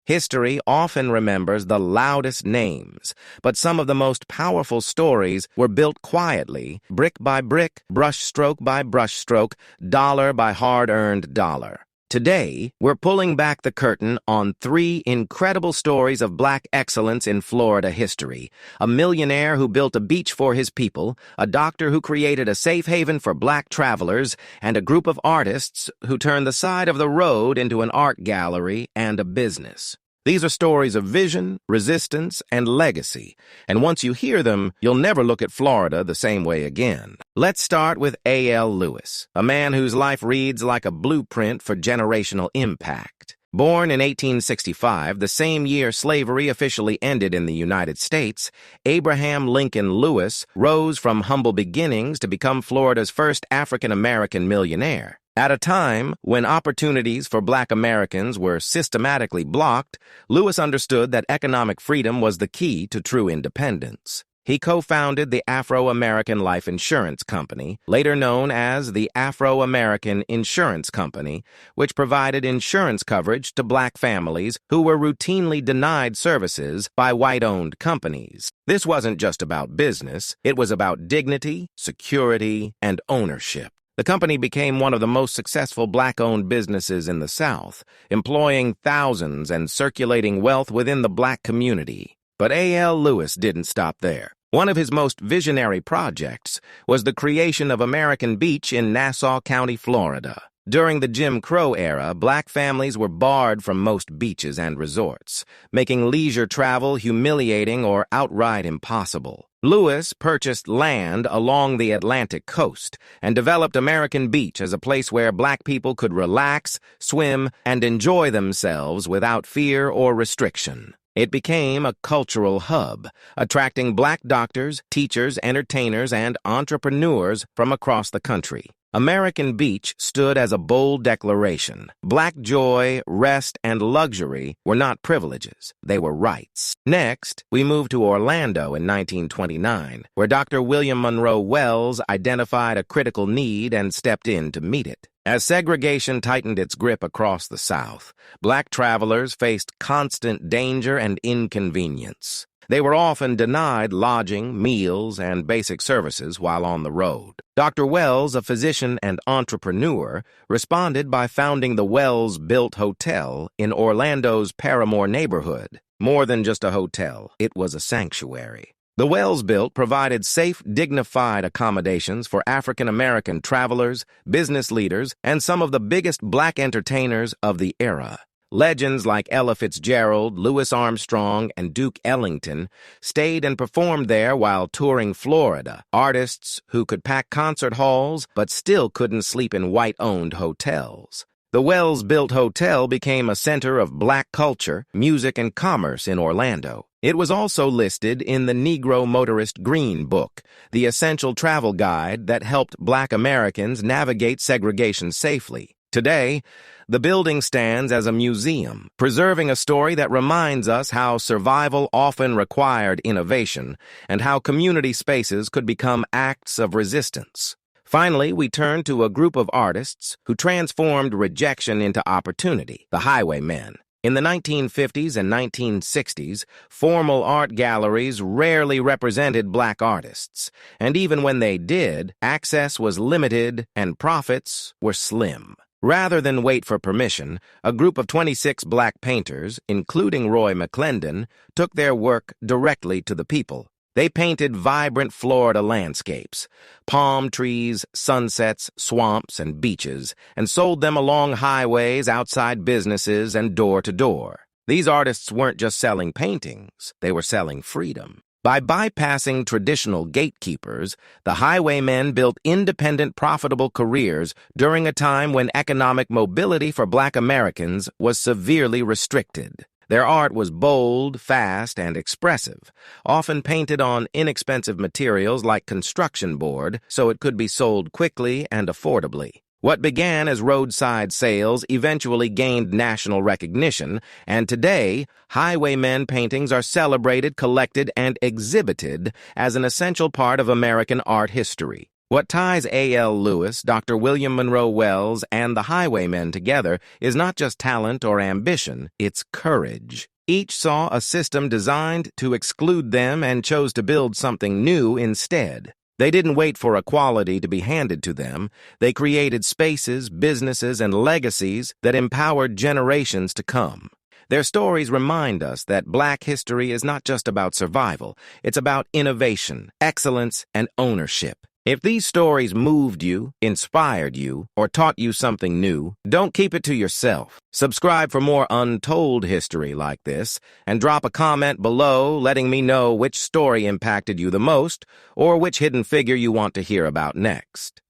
History often remembers the loudest names, but some of the most powerful stories were built quietly, brick by brick, brushstroke by brushstroke, dollar by hard-earned dollar. Today, we're pulling back the curtain on 3 incredible stories of Black excellence in Florida history. A millionaire who built a beach for his people, a doctor who created a safe haven for Black travelers, and a group of artists who turned the side of the road into an art gallery and a business. These are stories of vision, resistance, and legacy, and once you hear them, you'll never look at Florida the same way again. Let's start with A.L. Lewis, a man whose life reads like a blueprint for generational impact. Born in 1865, the same year slavery officially ended in the United States, Abraham Lincoln Lewis rose from humble beginnings to become Florida's first African-American millionaire. At a time when opportunities for Black Americans were systematically blocked, Lewis understood that economic freedom was the key to true independence. He co-founded the Afro-American Life Insurance Company, later known as the Afro-American Insurance Company, which provided insurance coverage to Black families who were routinely denied services by white-owned companies. This wasn't just about business, it was about dignity, security, and ownership. The company became one of the most successful Black-owned businesses in the South, employing thousands and circulating wealth within the Black community. But A.L. Lewis didn't stop there. One of his most visionary projects was the creation of American Beach in Nassau County, Florida. During the Jim Crow era, Black families were barred from most beaches and resorts, making leisure travel humiliating or outright impossible. Lewis purchased land along the Atlantic coast and developed American Beach as a place where Black people could relax, swim, and enjoy themselves without fear or restriction. It became a cultural hub, attracting Black doctors, teachers, entertainers, and entrepreneurs from across the country. American Beach stood as a bold declaration. Black joy, rest, and luxury were not privileges, they were rights. Next, we moved to Orlando in 1929, where Dr. William Monroe Wells identified a critical need and stepped in to meet it. As segregation tightened its grip across the South, Black travelers faced constant danger and inconvenience. They were often denied lodging, meals, and basic services while on the road. Dr. Wells, a physician and entrepreneur, responded by founding the Wells-built Hotel in Orlando's Paramore neighborhood. More than just a hotel, it was a sanctuary. The Wells-built provided safe, dignified accommodations for African-American travelers, business leaders, and some of the biggest Black entertainers of the era. Legends like Ella Fitzgerald, Louis Armstrong, and Duke Ellington stayed and performed there while touring Florida. Artists who could pack concert halls but still couldn't sleep in white-owned hotels. The Wells-built hotel became a center of Black culture, music, and commerce in Orlando. It was also listed in the Negro Motorist Green Book, the essential travel guide that helped Black Americans navigate segregation safely. Today, the building stands as a museum, preserving a story that reminds us how survival often required innovation and how community spaces could become acts of resistance. Finally, we turn to a group of artists who transformed rejection into opportunity, the Highwaymen. In the 1950s and 1960s, formal art galleries rarely represented Black artists, and even when they did, access was limited and profits were slim. Rather than wait for permission, a group of 26 Black painters, including Roy McClendon, took their work directly to the people. They painted vibrant Florida landscapes, palm trees, sunsets, swamps, and beaches, and sold them along highways, outside businesses, and door to door. These artists weren't just selling paintings, they were selling freedom. By bypassing traditional gatekeepers, the Highwaymen built independent, profitable careers during a time when economic mobility for Black Americans was severely restricted. Their art was bold, fast, and expressive, often painted on inexpensive materials like construction board so it could be sold quickly and affordably. What began as roadside sales eventually gained national recognition, and today, Highwaymen paintings are celebrated, collected, and exhibited as an essential part of American art history. What ties A.L. Lewis, Dr. William Monroe Wells, and the Highwaymen together is not just talent or ambition, it's courage. Each saw a system designed to exclude them and chose to build something new instead. They didn't wait for equality to be handed to them. They created spaces, businesses, and legacies that empowered generations to come. Their stories remind us that Black history is not just about survival. It's about innovation, excellence, and ownership. If these stories moved you, inspired you, or taught you something new, don't keep it to yourself. Subscribe for more untold history like this, and drop a comment below letting me know which story impacted you the most or which hidden figure you want to hear about next.